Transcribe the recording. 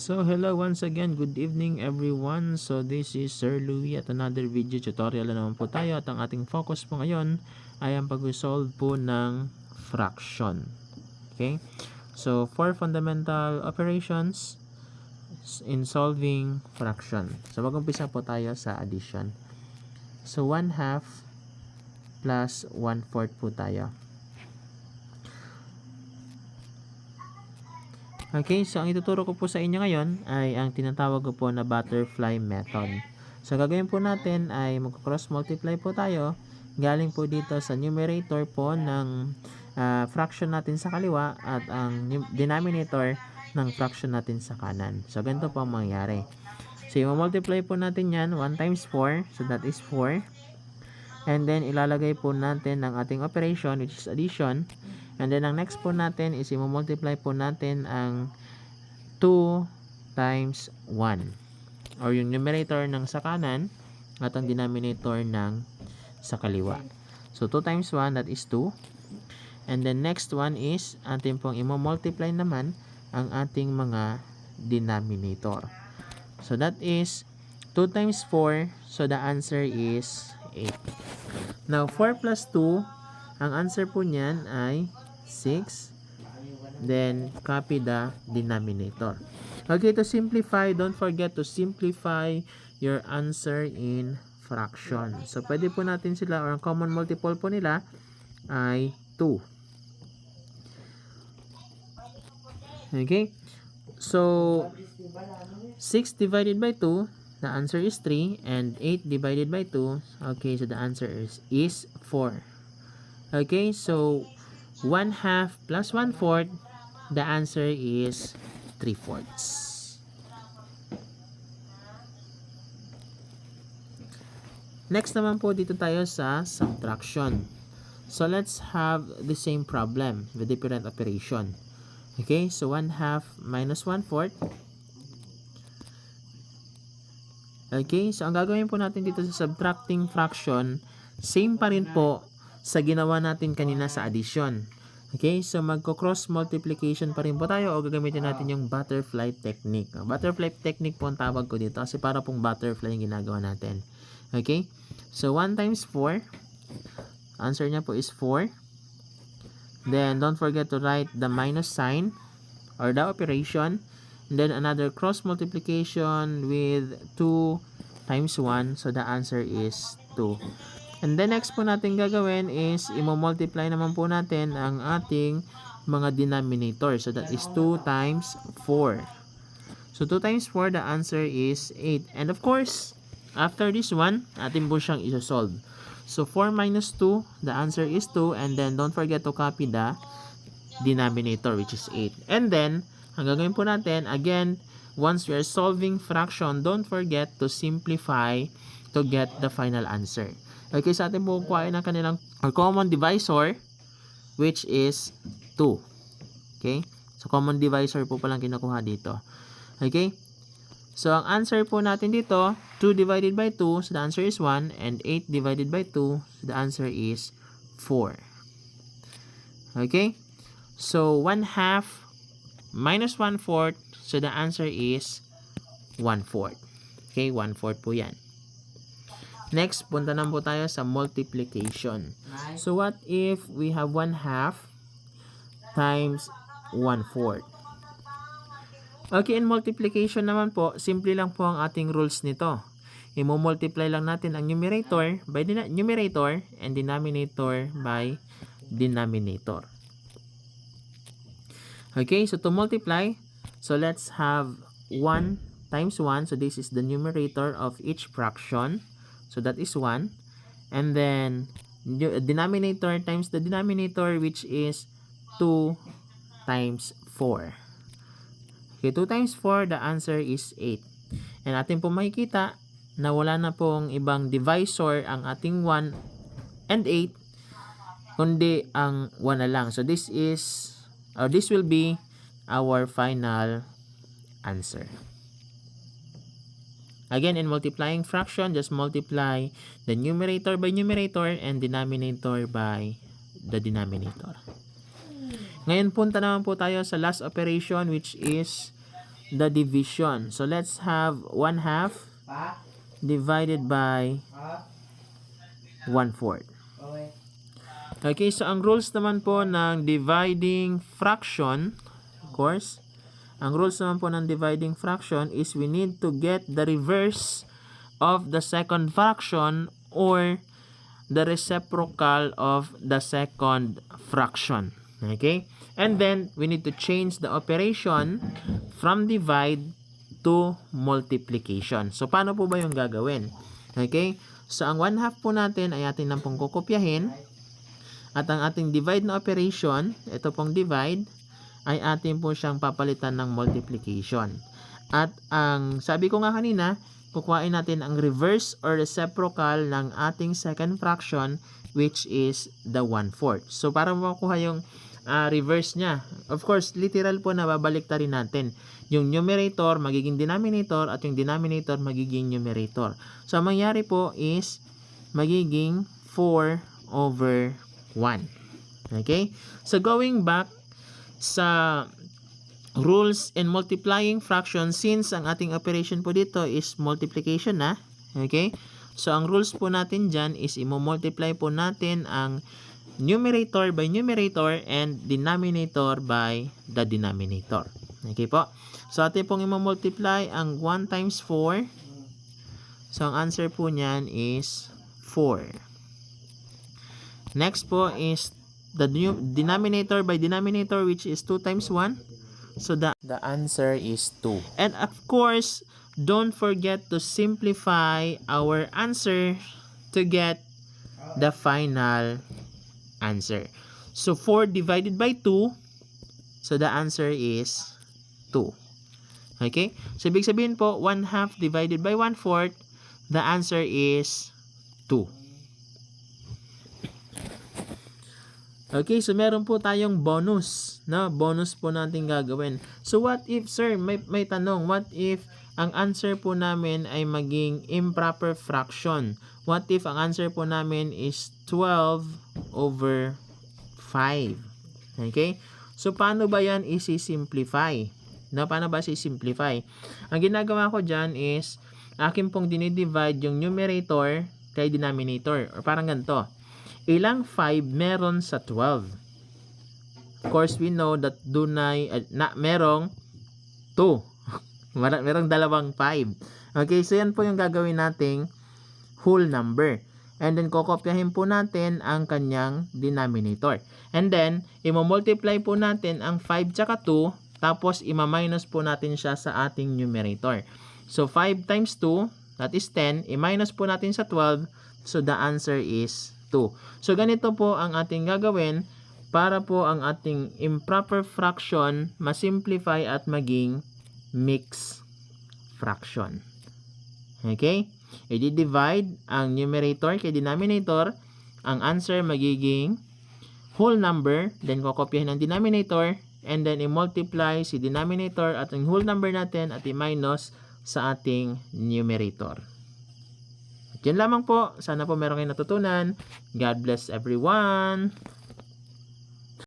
So hello once again, good evening everyone. So this is Sir Louie at another video tutorial na naman po tayo at ang ating focus po ngayon ay ang pag-resolve po ng fraction. Okay? So four fundamental operations in solving fraction. So mag-umpisa po tayo sa addition. So 1/2 plus 1/4 po tayo. Okay, so ang ituturo ko po sa inyo ngayon ay ang tinatawag ko po na butterfly method. So gagawin po natin ay mag-cross multiply po tayo galing po dito sa numerator po ng fraction natin sa kaliwa at ang denominator ng fraction natin sa kanan. So ganito po ang mangyayari. So i-multiply po natin yan 1 times 4, so that is 4. And then ilalagay po natin ang ating operation which is addition. And then ang next po natin is i-multiply po natin ang 2 times 1 or yung numerator ng sa kanan at ang denominator ng sa kaliwa. So 2 times 1, that is 2. And then next one is atin pong i-multiply naman ang ating mga denominator. So that is 2 times 4, so the answer is 8. Now 4 plus 2, ang answer po niyan ay 6. Then copy the denominator. Okay, to simplify, don't forget to simplify your answer in fraction. So pwede po natin sila, or ang common multiple po nila ay 2. Okay, so 6 divided by 2, the answer is 3, and 8 divided by 2, okay, so the answer is 4. Okay, so 1/2 plus 1/4, the answer is 3/4. Next naman po dito tayo sa subtraction. So let's have the same problem with different operation. Okay, so 1/2 minus 1/4. Okay, so ang gagawin po natin dito sa subtracting fraction, same pa rin po sa ginawa natin kanina sa addition. Okay, so magko-cross multiplication pa rin po tayo o gagamitin natin yung butterfly technique. Butterfly technique po ang tawag ko dito kasi para pong butterfly yung ginagawa natin. Okay, so 1 times 4, answer niya po is 4. Then don't forget to write the minus sign or the operation. And then another cross multiplication with 2 times 1, so the answer is 2. And then next po natin gagawin is i-multiply naman po natin ang ating mga denominator. So that is 2 times 4. So 2 times 4, the answer is 8. And of course, after this one, atin po siyang isosolve. So 4 minus 2, the answer is 2. And then don't forget to copy the denominator which is 8. And then, ang gagawin po natin, again, once we are solving fraction, don't forget to simplify to get the final answer. Okay, sa atin po kuhain ang kanilang common divisor which is 2. Okay? So, common divisor po palang kinukuha dito. Okay? So, ang answer po natin dito, 2 divided by 2, so the answer is 1. And 8 divided by 2, so the answer is 4. Okay? So, 1/2 minus 1/4, so the answer is 1/4. Okay? 1/4 po yan. Next, punta na po tayo sa multiplication. So, what if we have 1/2 times 1/4? Okay, in multiplication naman po, simple lang po ang ating rules nito. I-multiply lang natin ang numerator by numerator and denominator by denominator. Okay, so to multiply, so let's have 1 times 1. So, this is the numerator of each fraction. So, that is 1. And then, denominator times the denominator which is 2 times 4. Okay, 2 times 4, the answer is 8. And atin po makikita na wala na pong ibang divisor ang ating 1 and 8, kundi ang 1 na lang. So, this will be our final answer. Again, in multiplying fraction, just multiply the numerator by numerator and denominator by the denominator. Ngayon, punta naman po tayo sa last operation which is the division. So let's have 1/2 divided by 1/4. Okay, so ang rules naman po ng dividing fraction, of course, ang rules naman po ng dividing fraction is we need to get the reverse of the second fraction or the reciprocal of the second fraction. Okay? And then, we need to change the operation from divide to multiplication. So, paano po ba yung gagawin? Okay? So, ang 1/2 po natin ay atin lang pong kukopyahin. At ang ating divide na operation, ito pong divide, ay atin po siyang papalitan ng multiplication. At ang sabi ko nga kanina, kukuhain natin ang reverse or reciprocal ng ating second fraction, which is the 1/4. So, para makuha yung reverse niya, of course, literal po na babalik ta rin natin. Yung numerator magiging denominator at yung denominator magiging numerator. So, ang mangyari po is magiging 4/1. Okay? So, going back sa rules in multiplying fraction, since ang ating operation po dito is multiplication na. Okay? So, ang rules po natin dyan is i-multiply po natin ang numerator by numerator and denominator by the denominator. Okay po? So, atin pong i-multiply ang 1 times 4. So, ang answer po niyan is 4. Next po is the denominator by denominator, which is 2 times 1. So, the answer is 2. And of course, don't forget to simplify our answer to get the final answer. So, 4 divided by 2. So, the answer is 2. Okay? So, ibig sabihin po, 1/2 divided by 1/4. The answer is 2. Okay, so meron po tayong bonus, no? Bonus po natin gagawin. So what if, sir, may tanong, what if ang answer po namin ay maging improper fraction? What if ang answer po namin is 12/5? Okay? So paano ba yan isi-simplify? No, paano ba isi-simplify? Ang ginagawa ko dyan is akin pong dinidivide yung numerator kay denominator, or parang ganito. Ilang 5 meron sa 12? Of course, we know that merong 2. Merong dalawang 5. Okay, so yan po yung gagawin nating whole number. And then, kokopyahin po natin ang kanyang denominator. And then, i-multiply po natin ang 5 tsaka 2, tapos i-minus po natin siya sa ating numerator. So, 5 times 2, that is 10. I-minus po natin sa 12, so the answer is 2. So, ganito po ang ating gagawin para po ang ating improper fraction masimplify at maging mixed fraction. Okay? I-divide ang numerator kay denominator. Ang answer magiging whole number. Then, kokopyahin ang denominator. And then, i-multiply si denominator at ang whole number natin at i-minus sa ating numerator. Yan lamang po. Sana po meron kayong natutunan. God bless everyone.